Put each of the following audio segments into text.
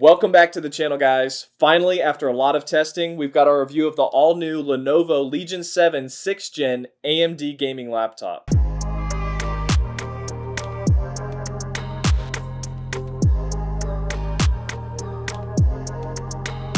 Welcome back to the channel, guys. Finally, after a lot of testing, we've got our review of the all-new Lenovo Legion 7 6th Gen AMD gaming laptop.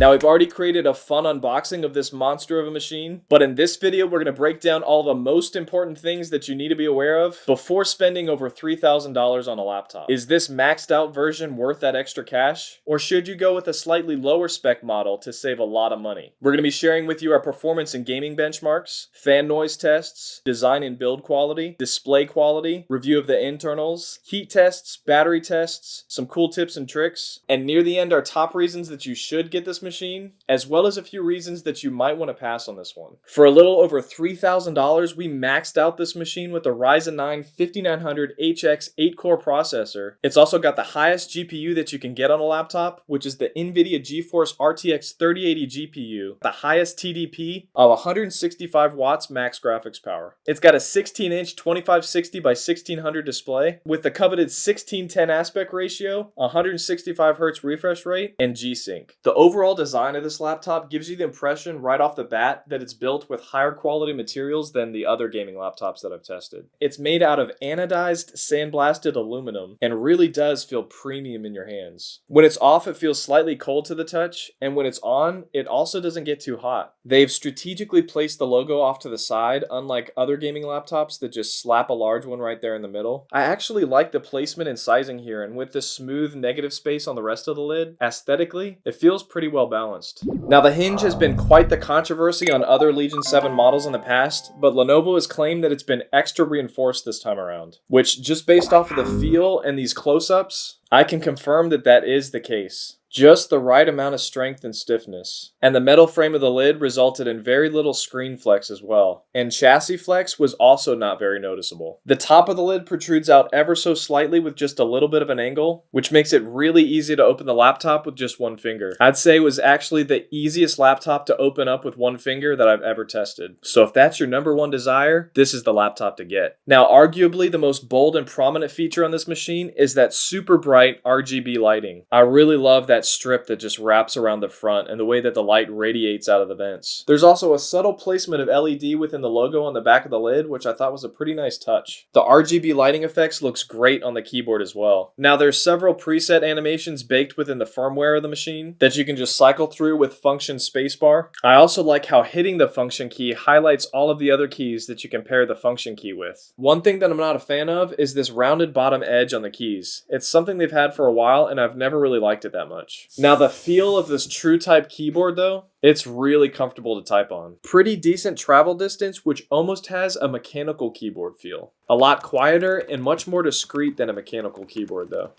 Now, we've already created a fun unboxing of this monster of a machine, but in this video, we're going to break down all the most important things that you need to be aware of before spending over $3,000 on a laptop. Is this maxed out version worth that extra cash? Or should you go with a slightly lower spec model to save a lot of money? We're going to be sharing with you our performance and gaming benchmarks, fan noise tests, design and build quality, display quality, review of the internals, heat tests, battery tests, some cool tips and tricks, and near the end, our top reasons that you should get this machine, as well as a few reasons that you might want to pass on this one. For a little over $3,000, we maxed out this machine with a Ryzen 9 5900HX 8-core processor. It's also got the highest GPU that you can get on a laptop, which is the NVIDIA GeForce RTX 3080 GPU, the highest TDP of 165 watts max graphics power. It's got a 16-inch 2560 by 1600 display with the coveted 16:10 aspect ratio, 165 Hz refresh rate, and G-Sync. The overall design of this laptop gives you the impression right off the bat that it's built with higher quality materials than the other gaming laptops that I've tested. It's made out of anodized sandblasted aluminum and really does feel premium in your hands. When it's off, it feels slightly cold to the touch, and when it's on, it also doesn't get too hot. They've strategically placed the logo off to the side, unlike other gaming laptops that just slap a large one right there in the middle. I actually like the placement and sizing here, and with the smooth negative space on the rest of the lid, aesthetically, it feels pretty well balanced. Now, the hinge has been quite the controversy on other Legion 7 models in the past, but Lenovo has claimed that it's been extra reinforced this time around, which, just based off of the feel and these close-ups, I can confirm that that is the case. Just the right amount of strength and stiffness. And the metal frame of the lid resulted in very little screen flex as well. And chassis flex was also not very noticeable. The top of the lid protrudes out ever so slightly with just a little bit of an angle, which makes it really easy to open the laptop with just one finger. I'd say it was actually the easiest laptop to open up with one finger that I've ever tested. So if that's your number one desire, this is the laptop to get. Now, arguably the most bold and prominent feature on this machine is that super bright RGB lighting. I really love that strip that just wraps around the front and the way that the light radiates out of the vents. There's also a subtle placement of LED within the logo on the back of the lid, which I thought was a pretty nice touch. The RGB lighting effects looks great on the keyboard as well. Now, there's several preset animations baked within the firmware of the machine that you can just cycle through with function spacebar. I also like how hitting the function key highlights all of the other keys that you can pair the function key with. One thing that I'm not a fan of is this rounded bottom edge on the keys. It's something they've had for a while and I've never really liked it that much. Now, the feel of this true type keyboard though, it's really comfortable to type on. Pretty decent travel distance, which almost has a mechanical keyboard feel. A lot quieter and much more discreet than a mechanical keyboard though.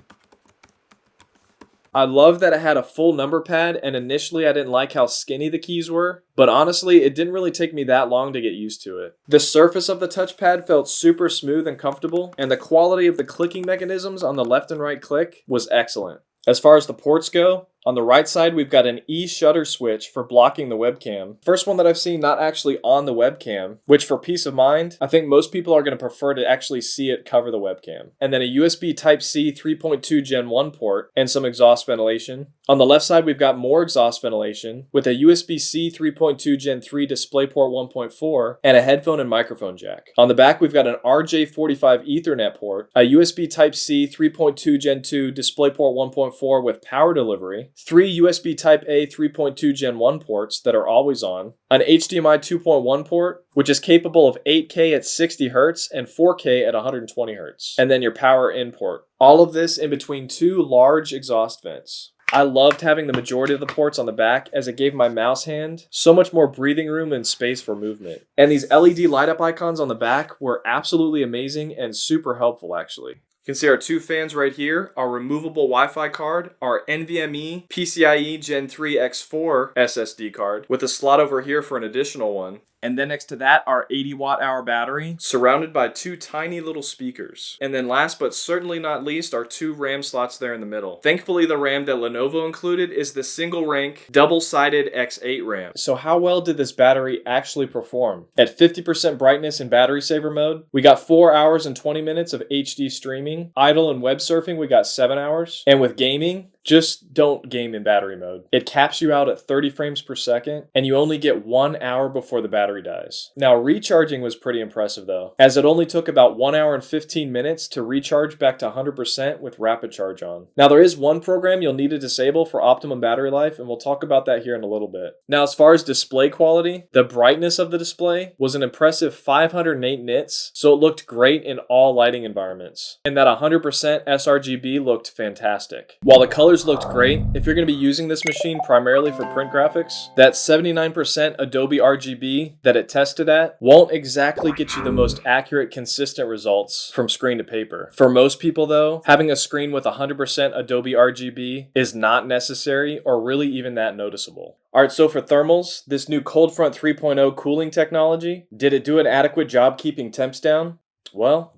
I love that it had a full number pad, and initially I didn't like how skinny the keys were, but honestly, it didn't really take me that long to get used to it. The surface of the touchpad felt super smooth and comfortable, and the quality of the clicking mechanisms on the left and right click was excellent. As far as the ports go, on the right side, we've got an E-shutter switch for blocking the webcam. First one that I've seen not actually on the webcam, which for peace of mind, I think most people are going to prefer to actually see it cover the webcam. And then a USB Type-C 3.2 Gen 1 port and some exhaust ventilation. On the left side, we've got more exhaust ventilation with a USB-C 3.2 Gen 3 DisplayPort 1.4 and a headphone and microphone jack. On the back, we've got an RJ45 Ethernet port, a USB Type-C 3.2 Gen 2 DisplayPort 1.4 with power delivery, 3 USB Type-A 3.2 Gen 1 ports that are always on, an HDMI 2.1 port, which is capable of 8K at 60 Hz and 4K at 120 Hz, and then your power in port. All of this in between two large exhaust vents. I loved having the majority of the ports on the back as it gave my mouse hand so much more breathing room and space for movement. And these LED light up icons on the back were absolutely amazing and super helpful actually. You can see our two fans right here, our removable Wi-Fi card, our NVMe PCIe Gen 3 X4 SSD card with a slot over here for an additional one. And then next to that, our 80 watt-hour battery, surrounded by two tiny little speakers. And then last but certainly not least, our two RAM slots there in the middle. Thankfully, the RAM that Lenovo included is the single rank, double-sided X8 RAM. So how well did this battery actually perform? At 50% brightness in battery saver mode, we got 4 hours and 20 minutes of HD streaming. Idle and web surfing, we got 7 hours. And with gaming, just don't game in battery mode. It caps you out at 30 frames per second, and you only get 1 hour before the battery dies. Now, recharging was pretty impressive though, as it only took about 1 hour and 15 minutes to recharge back to 100% with rapid charge on. Now, there is one program you'll need to disable for optimum battery life, and we'll talk about that here in a little bit. Now, as far as display quality, the brightness of the display was an impressive 508 nits, so it looked great in all lighting environments. And that 100% sRGB looked fantastic. While the colors looked great, if you're going to be using this machine primarily for print graphics, that 79% Adobe RGB that it tested at won't exactly get you the most accurate, consistent results from screen to paper. For most people though, having a screen with 100% Adobe RGB is not necessary or really even that noticeable. Alright, so for thermals, this new Cold Front 3.0 cooling technology, did it do an adequate job keeping temps down? Well,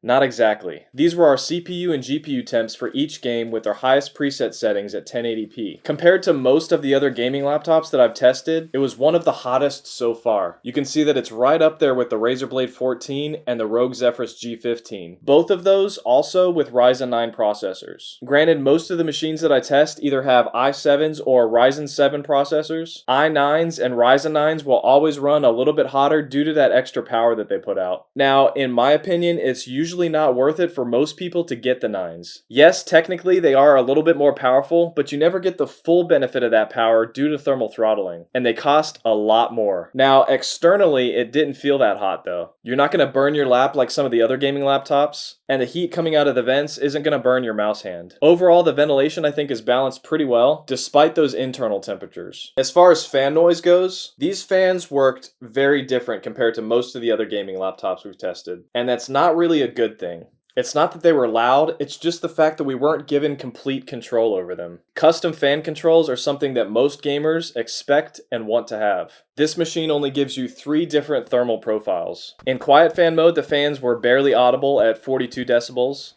not exactly. These were our CPU and GPU temps for each game with their highest preset settings at 1080p. Compared to most of the other gaming laptops that I've tested, it was one of the hottest so far. You can see that it's right up there with the Razer Blade 14 and the ROG Zephyrus G15. Both of those also with Ryzen 9 processors. Granted, most of the machines that I test either have i7s or Ryzen 7 processors. i9s and Ryzen 9s will always run a little bit hotter due to that extra power that they put out. Now, in my opinion, it's usually not worth it for most people to get the 9s. Yes, technically they are a little bit more powerful, but you never get the full benefit of that power due to thermal throttling, and they cost a lot more. Now, externally, it didn't feel that hot though. You're not going to burn your lap like some of the other gaming laptops, and the heat coming out of the vents isn't going to burn your mouse hand. Overall, the ventilation I think is balanced pretty well, despite those internal temperatures. As far as fan noise goes, these fans worked very different compared to most of the other gaming laptops we've tested, and that's not really a good thing. It's not that they were loud, it's just the fact that we weren't given complete control over them. Custom fan controls are something that most gamers expect and want to have. This machine only gives you 3 different thermal profiles. In quiet fan mode, the fans were barely audible at 42 decibels.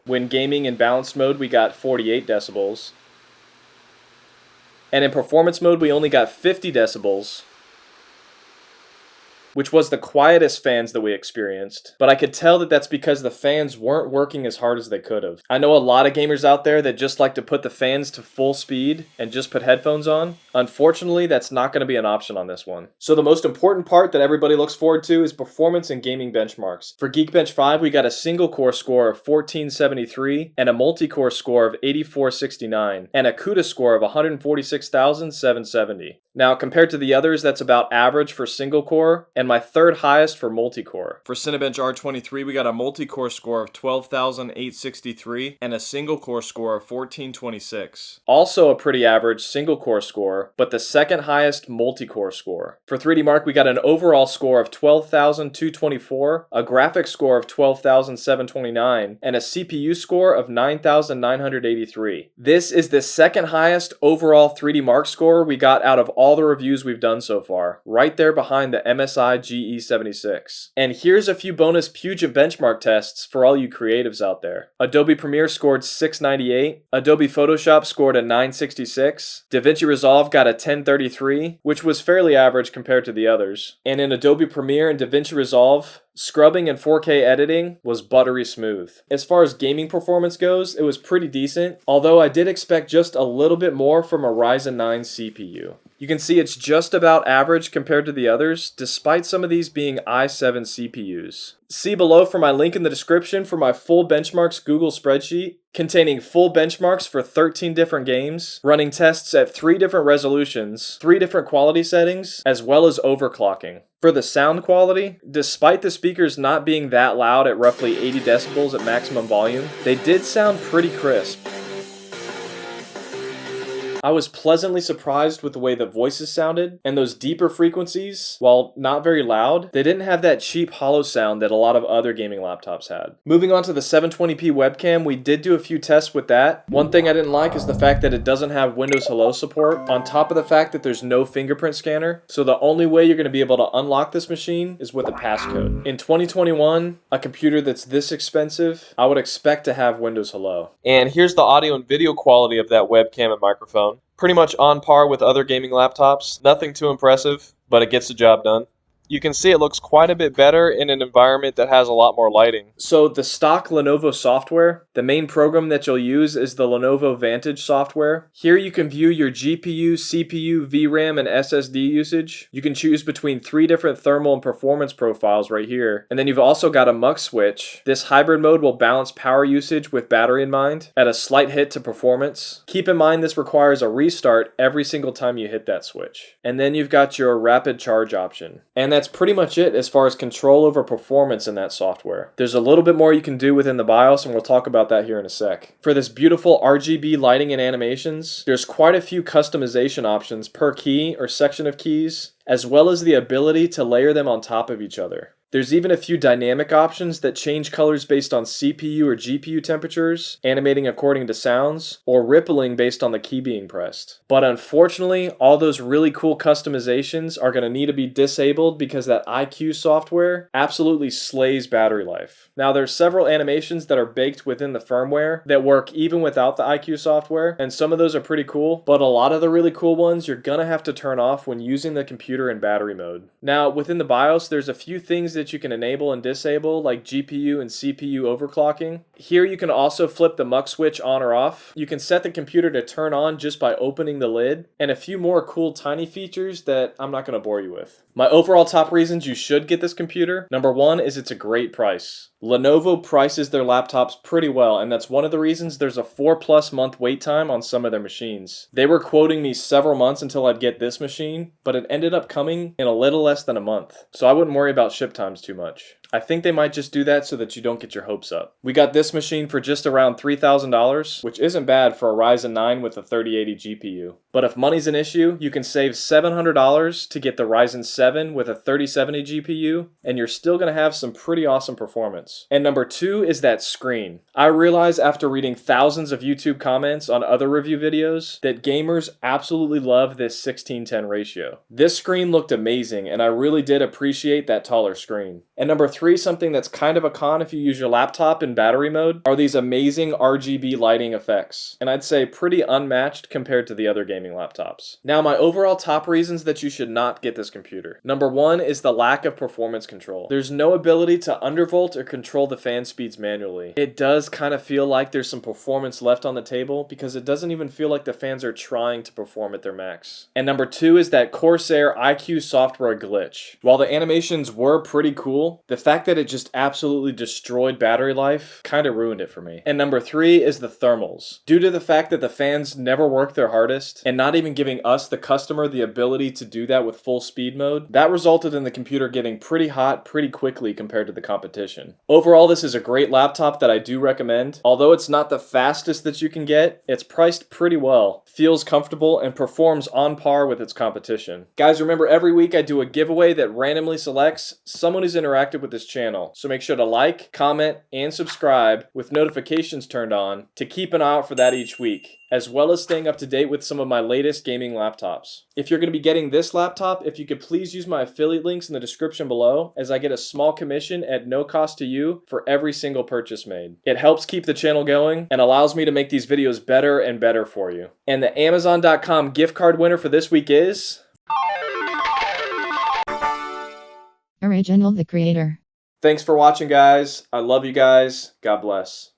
When gaming in balanced mode, we got 48 decibels. And in performance mode, we only got 50 decibels. Which was the quietest fans that we experienced, but I could tell that that's because the fans weren't working as hard as they could have. I know a lot of gamers out there that just like to put the fans to full speed and just put headphones on. Unfortunately, that's not going to be an option on this one. So the most important part that everybody looks forward to is performance and gaming benchmarks. For Geekbench 5, we got a single core score of 1473 and a multi-core score of 8469 and a CUDA score of 146,770. Now, compared to the others, that's about average for single core, and my third highest for multi-core. For Cinebench R23, we got a multi-core score of 12,863 and a single core score of 1426. Also a pretty average single core score, but the second highest multi-core score. For 3D Mark, we got an overall score of 12,224, a graphics score of 12,729, and a CPU score of 9,983. This is the second highest overall 3D Mark score we got out of all the reviews we've done so far, right there behind the MSI GE76. And here's a few bonus Puget benchmark tests for all you creatives out there. Adobe Premiere scored 698, Adobe Photoshop scored a 966, Davinci Resolve got a 1033, which was fairly average compared to the others. And in Adobe Premiere and Davinci Resolve, scrubbing and 4K editing was buttery smooth. As far as gaming performance goes, it was pretty decent, although I did expect just a little bit more from a Ryzen 9 CPU. You can see it's just about average compared to the others, despite some of these being i7 CPUs. See below for my link in the description for my full benchmarks Google spreadsheet, containing full benchmarks for 13 different games, running tests at 3 different resolutions, 3 different quality settings, as well as overclocking. For the sound quality, despite the speakers not being that loud at roughly 80 decibels at maximum volume, they did sound pretty crisp. I was pleasantly surprised with the way the voices sounded, and those deeper frequencies, while not very loud, they didn't have that cheap hollow sound that a lot of other gaming laptops had. Moving on to the 720p webcam, we did do a few tests with that. One thing I didn't like is the fact that it doesn't have Windows Hello support, on top of the fact that there's no fingerprint scanner, so the only way you're going to be able to unlock this machine is with a passcode. In 2021, a computer that's this expensive, I would expect to have Windows Hello. And here's the audio and video quality of that webcam and microphone. Pretty much on par with other gaming laptops. Nothing too impressive, but it gets the job done. you can see it looks quite a bit better in an environment that has a lot more lighting. So the stock Lenovo software, the main program that you'll use is the Lenovo Vantage software. Here you can view your GPU, CPU, VRAM, and SSD usage. You can choose between 3 different thermal and performance profiles right here. And then you've also got a mux switch. This hybrid mode will balance power usage with battery in mind at a slight hit to performance. Keep in mind this requires a restart every single time you hit that switch. And then you've got your rapid charge option. And that's pretty much it as far as control over performance in that software. There's a little bit more you can do within the BIOS, and we'll talk about that here in a sec. For this beautiful RGB lighting and animations, there's quite a few customization options per key or section of keys, as well as the ability to layer them on top of each other. There's even a few dynamic options that change colors based on CPU or GPU temperatures, animating according to sounds, or rippling based on the key being pressed. But unfortunately, all those really cool customizations are going to need to be disabled because that iCue software absolutely slays battery life. Now, there's several animations that are baked within the firmware that work even without the iCue software, and some of those are pretty cool, but a lot of the really cool ones you're going to have to turn off when using the computer in battery mode. Now, within the BIOS, there's a few things that you can enable and disable, like GPU and CPU overclocking. Here you can also flip the mux switch on or off. You can set the computer to turn on just by opening the lid, and a few more cool tiny features that I'm not going to bore you with. My overall top reasons you should get this computer: number 1 is it's a great price. Lenovo prices their laptops pretty well, and that's one of the reasons there's a 4+ month wait time on some of their machines. They were quoting me several months until I'd get this machine, but it ended up coming in a little less than a month. So I wouldn't worry about ship times too much. I think they might just do that so that you don't get your hopes up. We got this machine for just around $3,000, which isn't bad for a Ryzen 9 with a 3080 GPU. But if money's an issue, you can save $700 to get the Ryzen 7 with a 3070 GPU, and you're still going to have some pretty awesome performance. And number 2 is that screen. I realize after reading thousands of YouTube comments on other review videos that gamers absolutely love this 16:10 ratio. This screen looked amazing, and I really did appreciate that taller screen. And number 3, something that's kind of a con if you use your laptop in battery mode, are these amazing RGB lighting effects. And I'd say pretty unmatched compared to the other gaming laptops. Now, my overall top reasons that you should not get this computer. Number 1 is the lack of performance control. There's no ability to undervolt or control the fan speeds manually. It does kind of feel like there's some performance left on the table because it doesn't even feel like the fans are trying to perform at their max. And number 2 is that Corsair iCue software glitch. While the animations were pretty cool, the fact that it just absolutely destroyed battery life kind of ruined it for me. And number 3 is the thermals. Due to the fact that the fans never work their hardest, and not even giving us, the customer, the ability to do that with full speed mode, that resulted in the computer getting pretty hot pretty quickly compared to the competition. Overall, this is a great laptop that I do recommend. Although it's not the fastest that you can get, it's priced pretty well, feels comfortable, and performs on par with its competition. Guys, remember every week I do a giveaway that randomly selects someone who's interacted with this channel. So make sure to like, comment, and subscribe with notifications turned on to keep an eye out for that each week, as well as staying up to date with some of my latest gaming laptops. If you're going to be getting this laptop, if you could please use my affiliate links in the description below, as I get a small commission at no cost to you for every single purchase made. It helps keep the channel going and allows me to make these videos better and better for you. And the Amazon.com gift card winner for this week is... Original the creator. Thanks for watching, guys. I love you guys. God bless.